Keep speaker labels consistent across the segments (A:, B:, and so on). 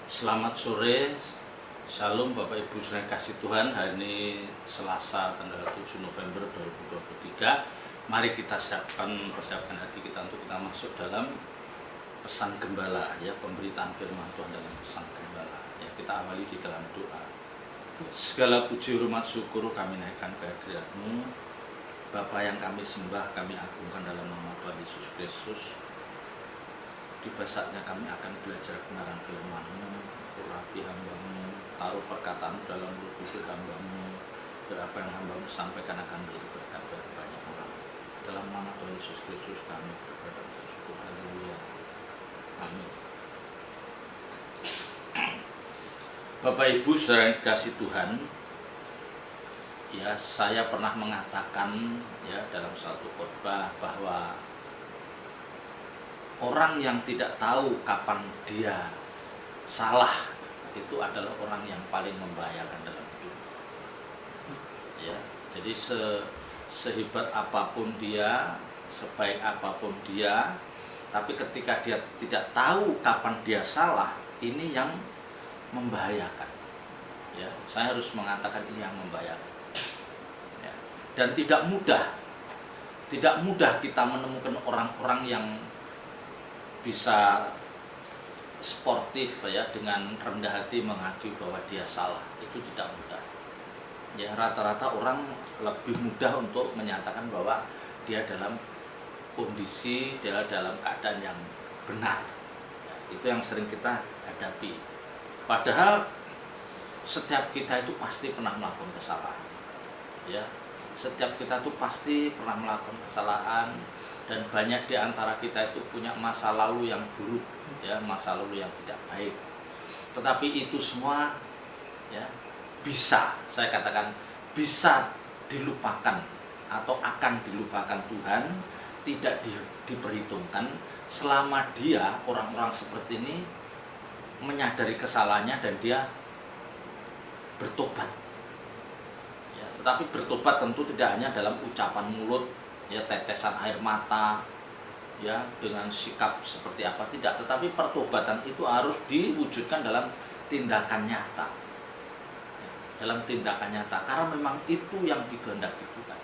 A: Selamat sore, Shalom Bapak Ibu saudara kasih Tuhan. Hari ini Selasa tanggal 7 November 2023. Mari kita persiapkan hati kita untuk kita masuk dalam pesan gembala, ya, pemberitaan firman Tuhan dalam pesan gembala. Ya, kita awali di dalam doa. Segala puji hormat syukur kami naikkan ke hadirat-Mu, Bapa yang kami sembah, kami agungkan dalam nama Tuhan Yesus Kristus. Tiba saatnya kami akan belajar kebenaran firman-Mu, urapi hamba-Mu, taruh perkataan dalam mulut bibir hamba-Mu, berapa yang hamba-Mu sampaikan akan menjadi berkat bagi banyak orang. Dalam nama Tuhan Yesus Kristus kami berdoa dan bersyukur. Haleluya. Amin. Bapak Ibu saudara yang dikasihi Tuhan, ya, saya pernah mengatakan ya dalam satu khotbah bahwa orang yang tidak tahu kapan dia salah itu adalah orang yang paling membahayakan dalam hidup. Ya, jadi sehebat apapun dia, sebaik apapun dia, tapi ketika dia tidak tahu kapan dia salah, ini yang membahayakan. Ya, saya harus mengatakan ini yang membahayakan. Ya, dan tidak mudah kita menemukan orang-orang yang bisa sportif ya dengan rendah hati mengakui bahwa dia salah. Itu tidak mudah. Ya, rata-rata orang lebih mudah untuk menyatakan bahwa dia dalam kondisi, dia dalam keadaan yang benar. Ya, itu yang sering kita hadapi. Padahal setiap kita itu pasti pernah melakukan kesalahan. Ya, setiap kita itu pasti pernah melakukan kesalahan. Dan banyak di antara kita itu punya masa lalu yang buruk, ya, masa lalu yang tidak baik. Tetapi itu semua, ya, bisa, saya katakan, bisa dilupakan atau akan dilupakan Tuhan, tidak diperhitungkan selama dia, orang-orang seperti ini, menyadari kesalahannya dan dia bertobat. Ya, tetapi bertobat tentu tidak hanya dalam ucapan mulut, ya, tetesan air mata, ya, dengan sikap seperti apa, tidak, tetapi pertobatan itu harus diwujudkan dalam tindakan nyata, ya, dalam tindakan nyata, karena memang itu yang dikehendaki Tuhan.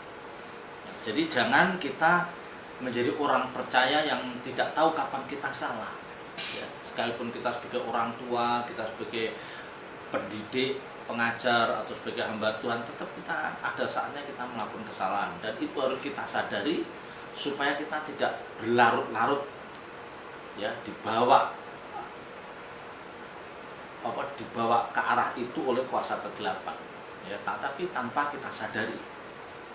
A: Ya, jadi jangan kita menjadi orang percaya yang tidak tahu kapan kita salah, ya, sekalipun kita sebagai orang tua, kita sebagai pendidik, pengajar atau sebagai hamba Tuhan, tetap kita ada saatnya kita melakukan kesalahan, dan itu harus kita sadari supaya kita tidak berlarut-larut, ya, dibawa ke arah itu oleh kuasa kegelapan, ya, tapi tanpa kita sadari.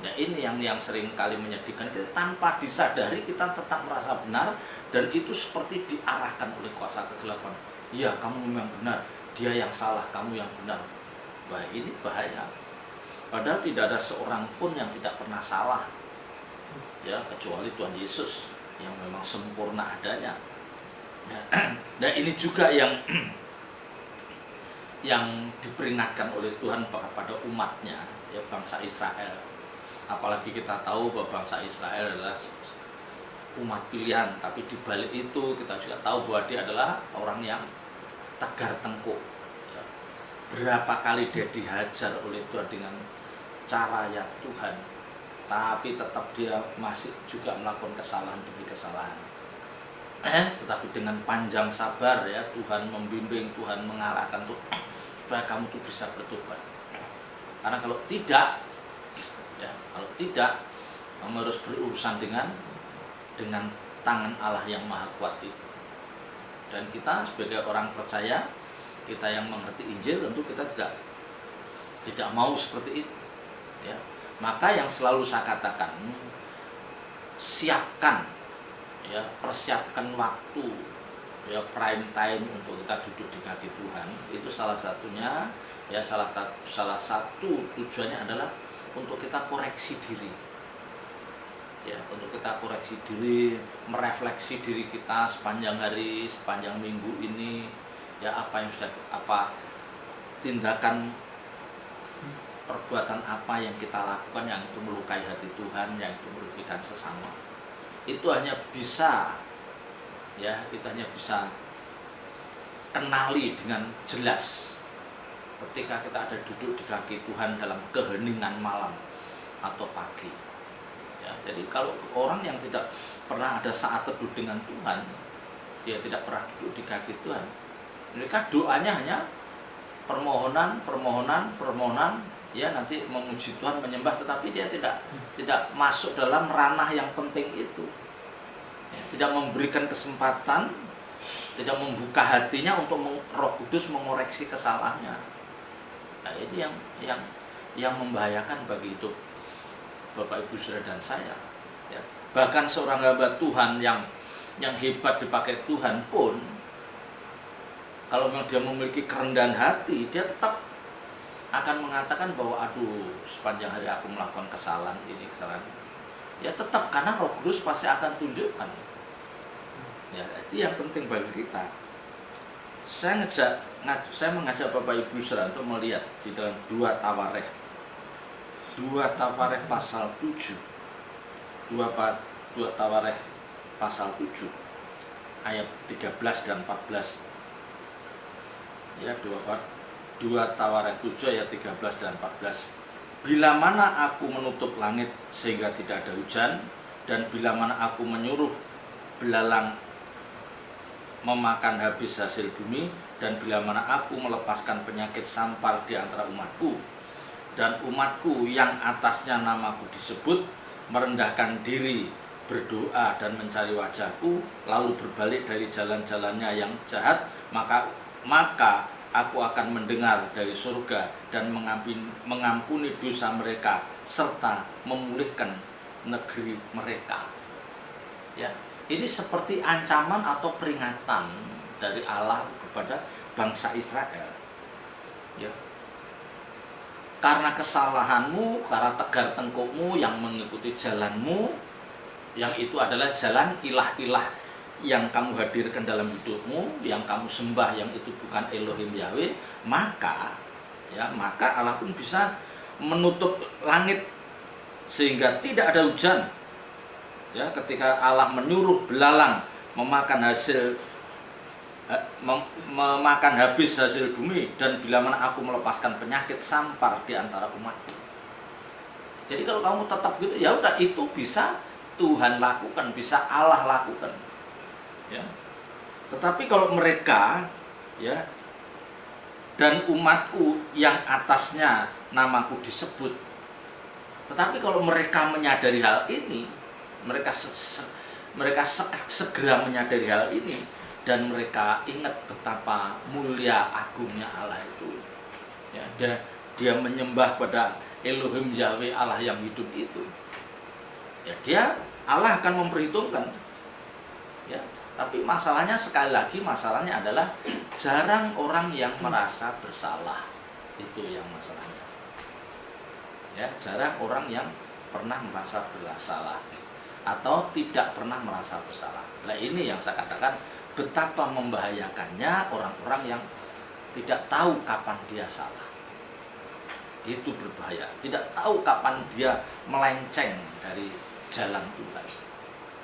A: Ya, ini yang sering kali menyedihkan, kita tanpa disadari kita tetap merasa benar, dan itu seperti diarahkan oleh kuasa kegelapan. Iya, kamu memang benar, dia yang salah, kamu yang benar. Wah, ini bahaya. Padahal tidak ada seorang pun yang tidak pernah salah, ya, kecuali Tuhan Yesus yang memang sempurna adanya. Ya. Dan ini juga yang diperingatkan oleh Tuhan kepada umatnya, ya, bangsa Israel. Apalagi kita tahu bahwa bangsa Israel adalah umat pilihan, tapi di balik itu kita juga tahu bahwa dia adalah orang yang tegar tengkuk. Berapa kali dia dihajar oleh Tuhan dengan cara ya Tuhan, tapi tetap dia masih juga melakukan kesalahan demi kesalahan. Tetapi dengan panjang sabar, ya, Tuhan membimbing, Tuhan mengarahkan tuh supaya kamu tuh bisa bertobat. Karena kalau tidak, ya, kamu harus berurusan dengan tangan Allah yang maha kuat itu. Dan kita sebagai orang percaya, kita yang mengerti Injil, tentu kita tidak mau seperti itu, ya. Maka yang selalu saya katakan, siapkan, ya, persiapkan waktu, ya, prime time untuk kita duduk di kaki Tuhan. Itu salah satunya, ya, salah satu tujuannya adalah untuk kita koreksi diri, ya, untuk kita koreksi diri, merefleksi diri kita sepanjang hari, sepanjang minggu ini. Ya, apa tindakan, perbuatan apa yang kita lakukan yang itu melukai hati Tuhan, yang itu merugikan sesama. Itu hanya bisa, ya, itu hanya bisa kenali dengan jelas ketika kita ada duduk di kaki Tuhan dalam keheningan malam atau pagi. Ya, jadi kalau orang yang tidak pernah ada saat teduh dengan Tuhan, dia tidak pernah duduk di kaki Tuhan, mereka doanya hanya permohonan, ya nanti memuji Tuhan, menyembah, tetapi dia tidak masuk dalam ranah yang penting itu. Ya, tidak memberikan kesempatan, tidak membuka hatinya untuk Roh Kudus mengoreksi kesalahannya. Nah, ini yang membahayakan bagi hidup Bapak Ibu Saudara dan saya. Ya. Bahkan seorang hamba Tuhan yang hebat dipakai Tuhan pun, kalau memang dia memiliki kerendahan hati, dia tetap akan mengatakan bahwa aduh, sepanjang hari aku melakukan kesalahan ini, kesalahan ini. Ya tetap, karena Roh Kudus pasti akan tunjukkan. Ya, itu yang penting bagi kita. Saya mengajak Bapak Ibu Saudara untuk melihat di dalam 2 Tawarikh. 2 Tawarikh pasal 7. 2 Tawarikh pasal 7 ayat 13 dan 14. Ya, 2 Tawarikh 7 ayat 13 dan 14. Bila mana aku menutup langit sehingga tidak ada hujan, dan bila mana aku menyuruh belalang memakan habis hasil bumi, dan bila mana aku melepaskan penyakit sampar di antara umatku, dan umatku yang atasnya namaku disebut merendahkan diri, berdoa dan mencari wajahku, lalu berbalik dari jalan-jalannya yang jahat, maka aku akan mendengar dari surga dan mengampuni dosa mereka serta memulihkan negeri mereka. Ya, ini seperti ancaman atau peringatan dari Allah kepada bangsa Israel. Ya. Karena kesalahanmu, karena tegar tengkukmu yang mengikuti jalanmu, yang itu adalah jalan ilah-ilah yang kamu hadirkan dalam hidupmu, yang kamu sembah, yang itu bukan Elohim Yahweh, maka Allah pun bisa menutup langit sehingga tidak ada hujan. Ya, ketika Allah menyuruh belalang memakan habis hasil bumi, dan bila mana aku melepaskan penyakit sampar di antara umatku. Jadi kalau kamu tetap gitu, ya udah, itu bisa Tuhan lakukan, bisa Allah lakukan. Ya. Tetapi kalau mereka, ya, dan umatku yang atasnya namaku disebut, tetapi kalau mereka menyadari hal ini, mereka segera menyadari hal ini, dan mereka ingat betapa mulia agungnya Allah itu. Ya, dia menyembah pada Elohim Yahweh, Allah yang hidup itu. Ya, Allah akan memperhitungkan. Ya. Tapi masalahnya, sekali lagi, masalahnya adalah jarang orang yang merasa bersalah. Itu yang masalahnya. Ya, jarang orang yang pernah merasa bersalah atau tidak pernah merasa bersalah. Nah, ini yang saya katakan betapa membahayakannya orang-orang yang tidak tahu kapan dia salah. Itu berbahaya. Tidak tahu kapan dia melenceng dari jalan Tuhan.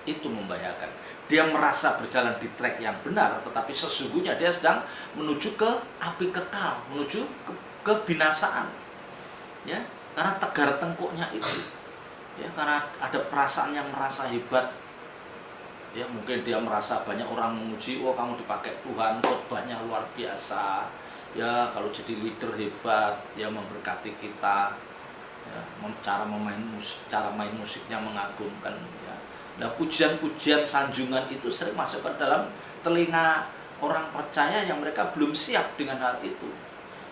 A: Itu membahayakan. Dia merasa berjalan di trek yang benar, tetapi sesungguhnya dia sedang menuju ke api kekal, menuju ke kebinasaan. Ya, karena tegar tengkuknya itu. Ya, karena ada perasaan yang merasa hebat. Ya, mungkin dia merasa banyak orang memuji, oh kamu dipakai Tuhan, khotbahnya luar biasa. Ya, kalau jadi leader hebat, ya memberkati kita. Ya, cara main musiknya mengagumkan. Ya. Nah, pujian-pujian sanjungan itu sering masuk ke dalam telinga orang percaya yang mereka belum siap dengan hal itu.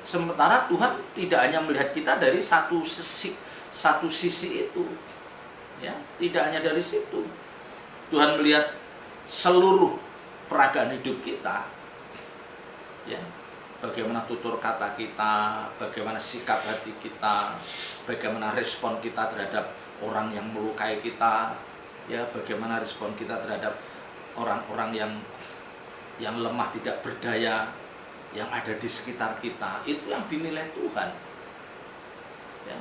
A: Sementara Tuhan tidak hanya melihat kita dari satu sisi itu. Ya, tidak hanya dari situ. Tuhan melihat seluruh peragaan hidup kita. Ya, bagaimana tutur kata kita, bagaimana sikap hati kita, bagaimana respon kita terhadap orang yang melukai kita. Ya, bagaimana respon kita terhadap orang-orang yang lemah, tidak berdaya, yang ada di sekitar kita. Itu yang dinilai Tuhan. Ya.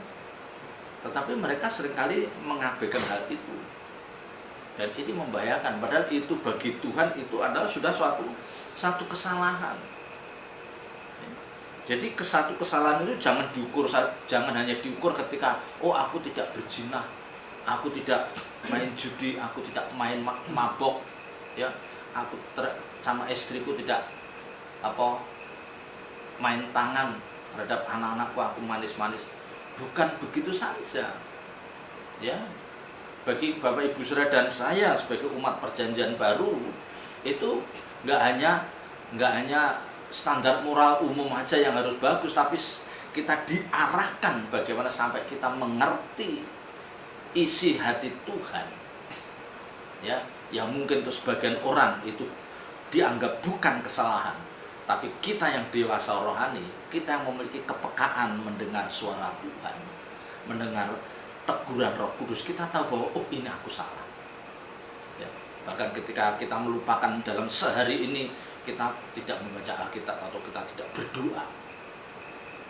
A: Tetapi mereka seringkali mengabaikan hal itu. Dan ini membahayakan. Padahal itu bagi Tuhan itu adalah sudah suatu kesalahan. Jadi satu kesalahan itu jangan hanya diukur ketika aku tidak berzina, aku tidak main judi, aku tidak main mabok, ya, sama istriku tidak main tangan terhadap anak-anakku, aku manis-manis. Bukan begitu saja, ya. Bagi Bapak Ibu Saudara dan saya sebagai umat perjanjian baru, itu nggak hanya standar moral umum aja yang harus bagus, tapi kita diarahkan bagaimana sampai kita mengerti isi hati Tuhan, ya, yang mungkin untuk sebagian orang itu dianggap bukan kesalahan, tapi kita yang dewasa rohani, kita yang memiliki kepekaan mendengar suara Tuhan, mendengar teguran Roh Kudus, kita tahu bahwa ini aku salah, ya. Bahkan ketika kita melupakan dalam sehari ini kita tidak membaca Alkitab atau kita tidak berdoa,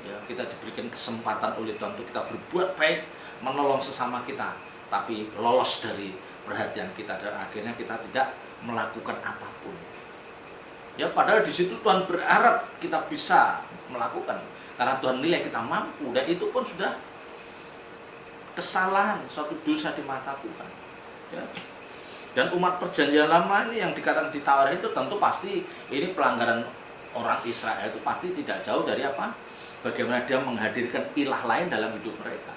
A: ya, kita diberikan kesempatan oleh Tuhan untuk kita berbuat baik, menolong sesama kita, tapi lolos dari perhatian kita dan akhirnya kita tidak melakukan apapun. Ya, padahal di situ Tuhan berharap kita bisa melakukan, karena Tuhan nilai kita mampu, dan itu pun sudah kesalahan, suatu dosa di mata Tuhan, ya. Dan umat perjanjian lama ini yang dikatakan di Taurat itu tentu pasti ini pelanggaran orang Israel, itu pasti tidak jauh dari bagaimana dia menghadirkan ilah lain dalam hidup mereka.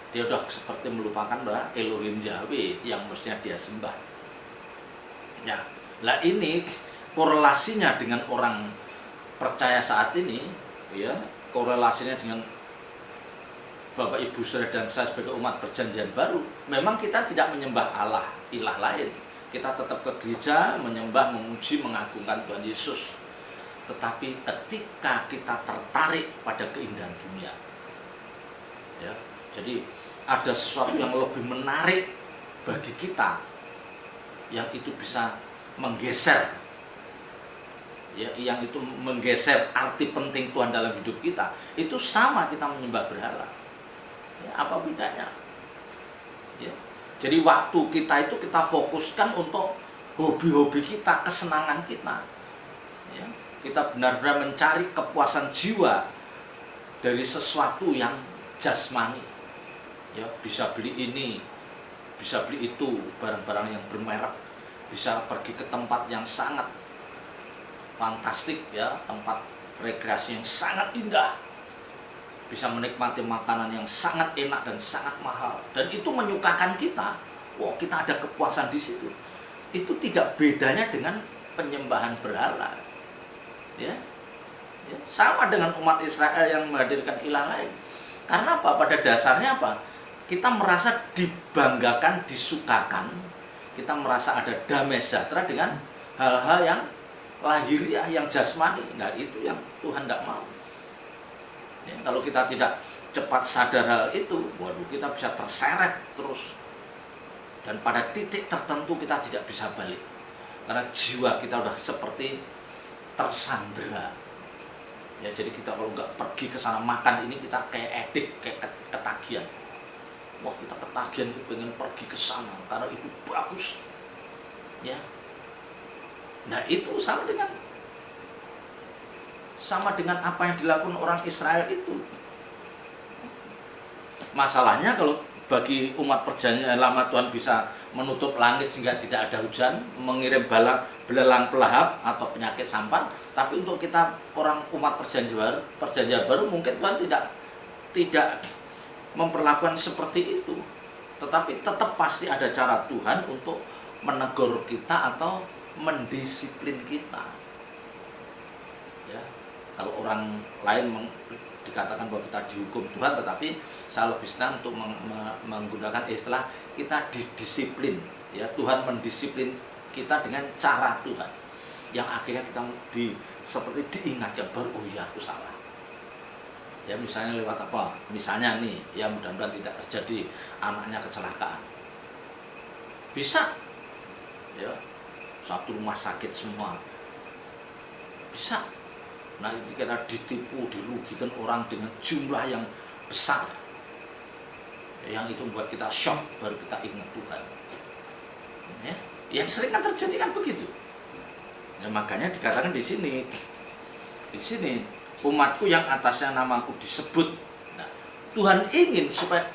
A: Dia sudah seperti melupakan bahwa Elohim Yahweh yang mestinya dia sembah. Ya, lah ini korelasinya dengan orang percaya saat ini, ya, korelasinya dengan Bapak Ibu Saudara dan saya sebagai umat perjanjian baru, memang kita tidak menyembah ilah lain. Kita tetap ke gereja, menyembah, memuji, mengagungkan Tuhan Yesus. Tetapi ketika kita tertarik pada keindahan dunia, ya, jadi ada sesuatu yang lebih menarik bagi kita, yang itu bisa menggeser, ya, yang itu menggeser arti penting Tuhan dalam hidup kita, itu sama kita menyembah berhala. Ya, apa bedanya? Ya. Jadi waktu kita itu kita fokuskan untuk hobi-hobi kita, kesenangan kita, ya. Kita benar-benar mencari kepuasan jiwa dari sesuatu yang jasmani, ya, bisa beli ini, bisa beli itu, barang-barang yang bermerek, bisa pergi ke tempat yang sangat fantastik, ya, tempat rekreasi yang sangat indah, bisa menikmati makanan yang sangat enak dan sangat mahal, dan itu menyukakan kita. Kita ada kepuasan di situ. Itu tidak bedanya dengan penyembahan berhala, ya. Ya, sama dengan umat Israel yang menghadirkan ilah lain. Karena apa? Pada dasarnya apa? Kita merasa dibanggakan, disukakan, kita merasa ada damai sejahtera dengan hal-hal yang lahiriah, yang jasmani. Nah, itu yang Tuhan tidak mau. Ya, kalau kita tidak cepat sadar hal itu, kita bisa terseret terus, dan pada titik tertentu kita tidak bisa balik, karena jiwa kita udah seperti tersandera. Ya, jadi kita kalau nggak pergi ke sana makan ini, kita kayak edik, kayak ketagihan. Kita ketagihan, kita pengen pergi ke sana karena itu bagus, ya. Nah, itu sama dengan apa yang dilakukan orang Israel itu. Masalahnya kalau bagi umat perjanjian lama, Tuhan bisa menutup langit sehingga tidak ada hujan, mengirim belalang pelahap atau penyakit sampar. Tapi untuk kita orang umat perjanjian baru mungkin Tuhan tidak memperlakukan seperti itu. Tetapi tetap pasti ada cara Tuhan untuk menegur kita atau mendisiplin kita. Ya. Kalau orang lain dikatakan bahwa kita dihukum Tuhan, tetapi saya lebih senang untuk menggunakan istilah kita didisiplin. Ya, Tuhan mendisiplin kita dengan cara Tuhan, yang akhirnya kita seperti diingatkan baru, aku salah. Ya, misalnya lewat apa? Misalnya nih, ya mudah-mudahan tidak terjadi anaknya kecelakaan. Bisa, ya, satu rumah sakit semua. Bisa. Nah, ini kita ditipu, dirugikan orang dengan jumlah yang besar. Yang itu membuat kita shock, baru kita ingat Tuhan. Ya, yang sering kan terjadi kan begitu. Ya, makanya dikatakan di sini umatku yang atasnya namaku disebut. Nah, Tuhan ingin supaya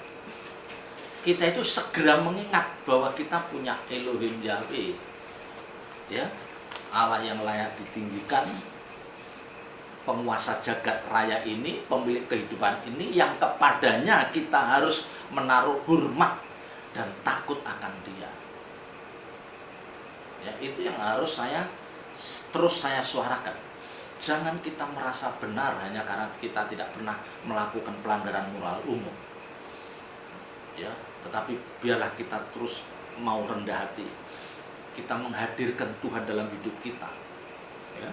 A: kita itu segera mengingat bahwa kita punya Elohim Yahweh, ya, Allah yang layak ditinggikan, penguasa jagat raya ini, pemilik kehidupan ini, yang kepadanya kita harus menaruh hormat dan takut akan Dia. Ya, itu yang harus terus saya suarakan. Jangan kita merasa benar hanya karena kita tidak pernah melakukan pelanggaran moral umum. Ya, tetapi biarlah kita terus mau rendah hati. Kita menghadirkan Tuhan dalam hidup kita. Ya.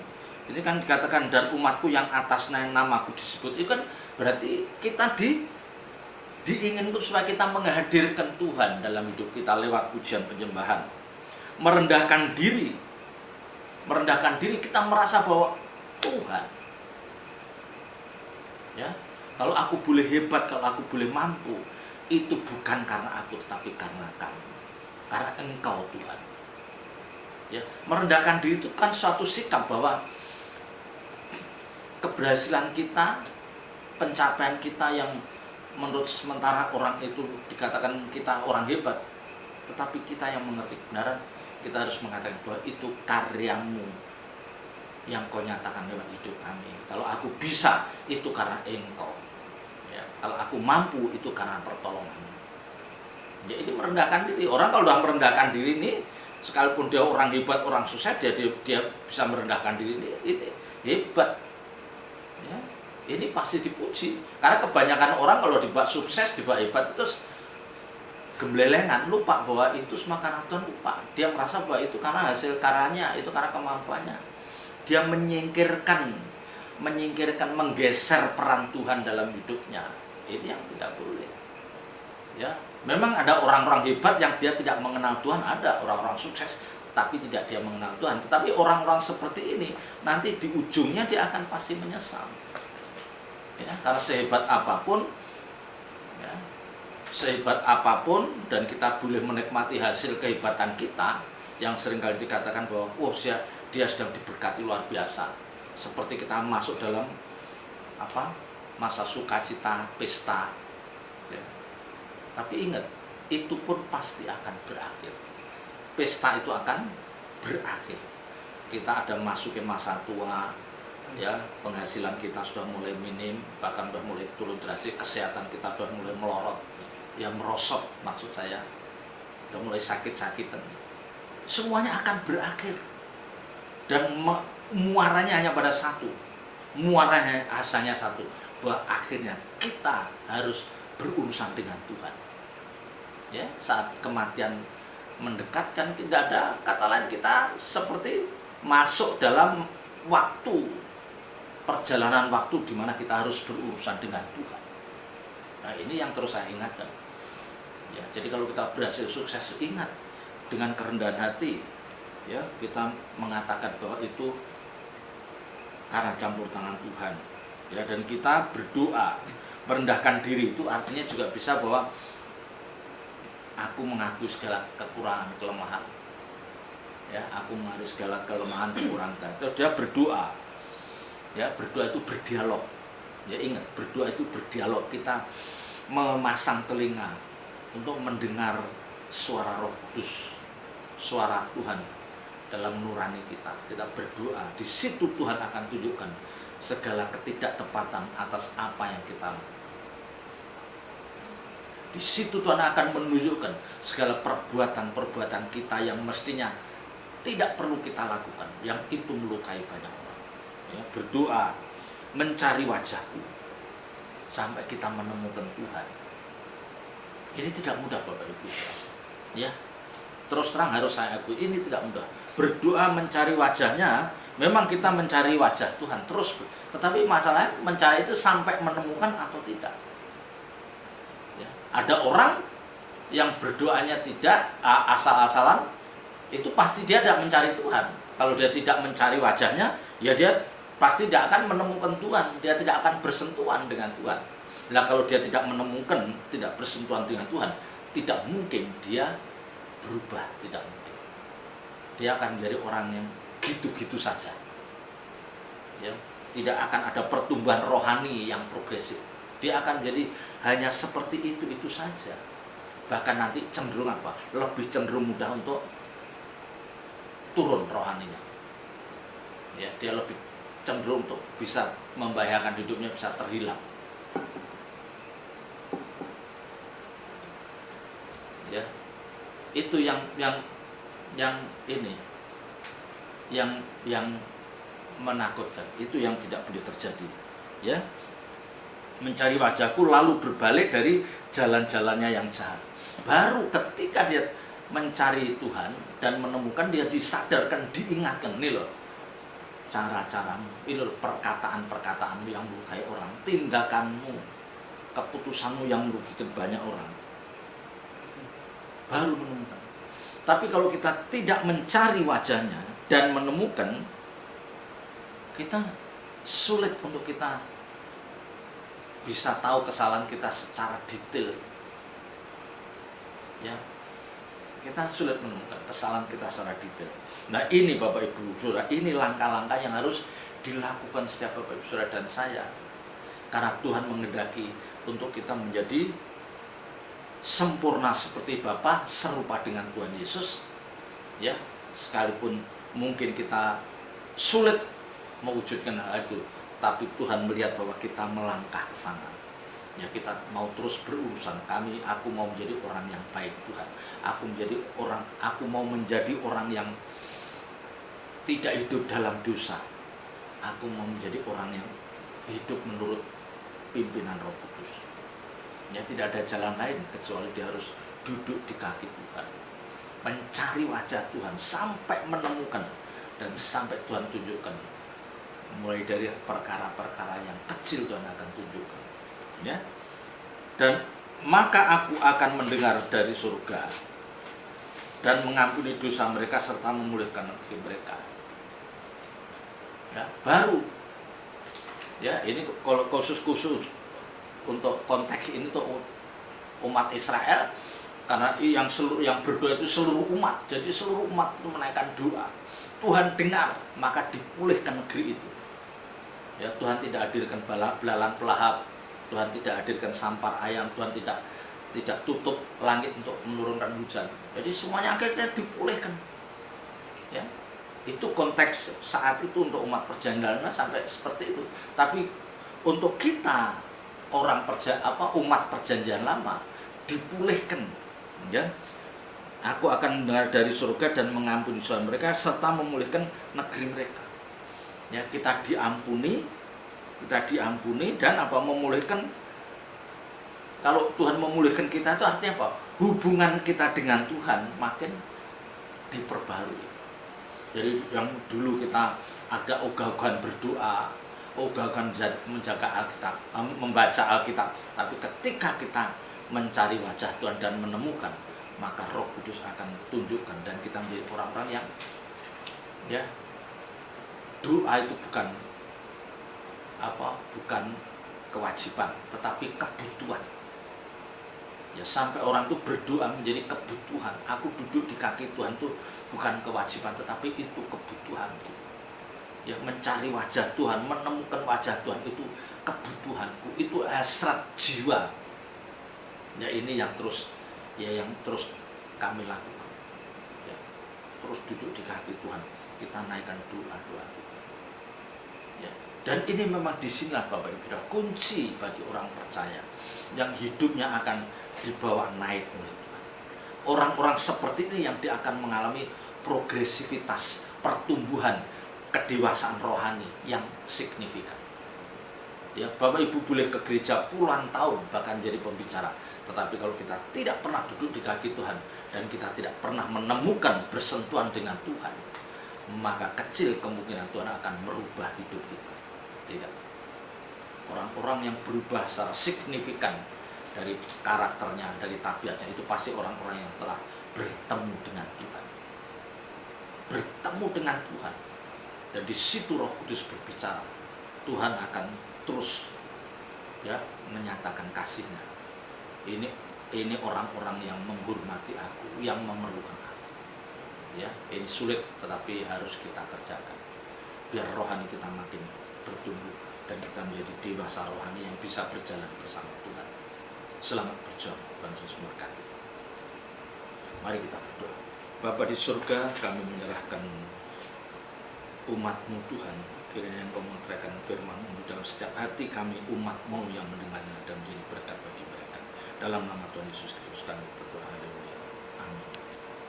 A: Ini kan dikatakan dan umatku yang atasnya namaku disebut, itu kan berarti kita diinginkan supaya kita menghadirkan Tuhan dalam hidup kita lewat pujian penyembahan, merendahkan diri kita merasa bahwa Tuhan, ya, kalau aku boleh hebat, kalau aku boleh mampu, itu bukan karena aku tetapi karena Kamu, karena Engkau Tuhan. Ya, merendahkan diri itu kan suatu sikap bahwa keberhasilan kita, pencapaian kita yang menurut sementara orang itu dikatakan kita orang hebat, tetapi kita yang mengerti kebenaran, kita harus mengatakan bahwa itu karya-Mu yang Kau nyatakan lewat hidup kami. Kalau aku bisa, itu karena Engkau. Ya, kalau aku mampu, itu karena pertolongan-Mu. Ya, ini merendahkan diri. Orang kalau sudah merendahkan diri ini, sekalipun dia orang hebat, orang sukses, dia bisa merendahkan diri ini hebat. Ya, ini pasti dipuji. Karena kebanyakan orang kalau dibak sukses, dibak hebat itu gemblelengan, lupa bahwa itu semua karena Tuhan, lupa. Dia merasa bahwa itu karena hasil karyanya, itu karena kemampuannya. Dia menyingkirkan, menggeser peran Tuhan dalam hidupnya. Ini yang tidak boleh. Ya, memang ada orang-orang hebat yang dia tidak mengenal Tuhan, ada orang-orang sukses tapi tidak dia mengenal Tuhan. Tetapi orang-orang seperti ini nanti di ujungnya dia akan pasti menyesal. Ya, karena sehebat apapun, ya, sehebat apapun dan kita boleh menikmati hasil kehebatan kita yang seringkali dikatakan bahwa dia sedang diberkati luar biasa. Seperti kita masuk dalam masa sukacita, pesta. Ya. Tapi ingat, itu pun pasti akan berakhir. Pesta itu akan berakhir. Kita ada masuk ke masa tua, ya, penghasilan kita sudah mulai minim, bahkan sudah mulai turun drastis, kesehatan kita sudah mulai melorot, ya, merosot maksud saya, sudah mulai sakit-sakitan. Semuanya akan berakhir dan muaranya hanya pada satu, muaranya asalnya satu, bahwa akhirnya kita harus berurusan dengan Tuhan. Ya, saat kematian mendekatkan, tidak ada kata lain, kita seperti masuk dalam waktu, perjalanan waktu di mana kita harus berurusan dengan Tuhan. Nah, ini yang terus saya ingatkan. Ya, jadi kalau kita berhasil sukses, ingat dengan kerendahan hati, ya, kita mengatakan bahwa itu karena campur tangan Tuhan. Ya, dan kita berdoa, merendahkan diri itu artinya juga bisa bahwa aku mengakui segala kekurangan, kelemahan. Ya, aku mengakui segala kelemahan, kekurangan. Terus dia berdoa. Ya, berdoa itu berdialog. Ya, ingat, berdoa itu berdialog. Kita memasang telinga untuk mendengar suara Roh Kudus, suara Tuhan dalam nurani kita. Kita berdoa, di situ Tuhan akan tunjukkan segala ketidaktepatan atas apa yang kita lakukan. Di situ Tuhan akan menunjukkan segala perbuatan-perbuatan kita yang mestinya tidak perlu kita lakukan, yang itu melukai banyak orang. Ya, berdoa, mencari wajah-Ku sampai kita menemukan Tuhan. Ini tidak mudah, Bapak Ibu. Ya, terus terang harus saya akui, ini tidak mudah. Berdoa mencari wajahnya, memang kita mencari wajah Tuhan terus, tetapi masalahnya mencari itu sampai menemukan atau tidak. Ada orang yang berdoanya tidak asal-asalan, itu pasti dia tidak mencari Tuhan. Kalau dia tidak mencari wajahnya, ya dia pasti tidak akan menemukan Tuhan. Dia tidak akan bersentuhan dengan Tuhan. Nah, kalau dia tidak menemukan, tidak bersentuhan dengan Tuhan, tidak mungkin dia berubah, tidak mungkin. Dia akan menjadi orang yang gitu-gitu saja. Ya. Tidak akan ada pertumbuhan rohani yang progresif. Dia akan jadi hanya seperti itu saja. Bahkan nanti cenderung apa? Lebih cenderung mudah untuk turun rohaninya. Ya, dia lebih cenderung untuk bisa membahayakan hidupnya, bisa terhilang. Ya, itu yang ini, yang menakutkan. Itu yang tidak boleh terjadi. Ya, mencari wajahku lalu berbalik dari jalan-jalannya yang jahat. Baru ketika dia mencari Tuhan dan menemukan, dia disadarkan, diingatkan, ini loh cara-caramu, ini loh perkataan-perkataanmu yang melukai orang, tindakanmu, keputusanmu yang merugikan banyak orang. Baru menemukan. Tapi kalau kita tidak mencari wajahnya dan menemukan, kita sulit untuk kita bisa tahu kesalahan kita secara detail. Ya, kita sulit menemukan kesalahan kita secara detail. Nah, ini Bapak Ibu Saudara, ini langkah-langkah yang harus dilakukan setiap Bapak Ibu Saudara dan saya. Karena Tuhan menghendaki untuk kita menjadi sempurna seperti Bapa, serupa dengan Tuhan Yesus. Ya, sekalipun mungkin kita sulit mewujudkan hal itu, tapi Tuhan melihat bahwa kita melangkah ke sana. Ya, kita mau terus berurusan. Aku mau menjadi orang yang baik Tuhan. Aku mau menjadi orang yang tidak hidup dalam dosa. Aku mau menjadi orang yang hidup menurut pimpinan Roh Kudus. Ya, tidak ada jalan lain kecuali dia harus duduk di kaki Tuhan, mencari wajah Tuhan sampai menemukan, dan sampai Tuhan tunjukkan. Mulai dari perkara-perkara yang kecil Tuhan akan tunjukkan. Ya. Dan maka aku akan mendengar dari surga dan mengampuni dosa mereka serta memulihkan negeri mereka. Ya, baru. Ya, ini kalau khusus untuk konteks ini tuh umat Israel, karena yang berdoa itu seluruh umat. Jadi seluruh umat itu menaikkan doa. Tuhan dengar, maka dipulihkan negeri itu. Ya, Tuhan tidak hadirkan belalang pelahap, Tuhan tidak hadirkan sampar ayam, Tuhan tidak tutup langit untuk menurunkan hujan. Jadi semuanya akhirnya dipulihkan. Ya, itu konteks saat itu untuk umat perjanjian sampai seperti itu. Tapi untuk kita umat perjanjian lama dipulihkan. Ya, aku akan mendengar dari surga dan mengampuni dosa mereka serta memulihkan negeri mereka. Ya, kita diampuni dan memulihkan. Kalau Tuhan memulihkan kita itu artinya apa? Hubungan kita dengan Tuhan makin diperbarui. Jadi yang dulu kita agak ogah-ogahan berdoa, ogah-ogahan menjaga Alkitab, membaca Alkitab, tapi ketika kita mencari wajah Tuhan dan menemukan, maka Roh Kudus akan tunjukkan dan kita menjadi orang-orang yang, ya, doa itu bukan kewajiban, tetapi kebutuhan. Ya, sampai orang itu berdoa menjadi kebutuhan. Aku duduk di kaki Tuhan itu bukan kewajiban, tetapi itu kebutuhanku. Ya, mencari wajah Tuhan, menemukan wajah Tuhan itu kebutuhanku, itu hasrat jiwa. Ya, ini yang terus kami lakukan. Ya, terus duduk di kaki Tuhan, kita naikkan doa-doa kita. Ya, dan ini memang disinilah Bapak Ibu kunci bagi orang percaya yang hidupnya akan dibawa naik oleh Tuhan. Orang-orang seperti ini yang dia akan mengalami progresivitas, pertumbuhan, kedewasaan rohani yang signifikan. Ya, Bapak Ibu boleh ke gereja puluhan tahun bahkan jadi pembicara, tetapi kalau kita tidak pernah duduk di kaki Tuhan dan kita tidak pernah menemukan bersentuhan dengan Tuhan, maka kecil kemungkinan Tuhan akan merubah hidup kita. Tidak. Orang-orang yang berubah secara signifikan dari karakternya, dari tabiatnya, itu pasti orang-orang yang telah bertemu dengan Tuhan. Bertemu dengan Tuhan. Dan di situ Roh Kudus berbicara. Tuhan akan terus, ya, menyatakan kasih-Nya. Ini orang-orang yang menghormati aku, yang memerlukan aku. Ya, ini sulit tetapi harus kita kerjakan. Biar rohani kita makin bertumbuh dan kita menjadi dewasa rohani yang bisa berjalan bersama Tuhan. Selamat berjuang, Tuhan Yesus memberkati. Mari kita berdoa. Bapa di surga, kami menyerahkan umat-Mu Tuhan, kiranya Engkau menerangkan firman-Mu dalam setiap hati kami umat-Mu yang mendengarnya dan menjadi berkat bagi mereka. Dalam nama Tuhan Yesus Kristus kami berdoa. Haleluya. Amin.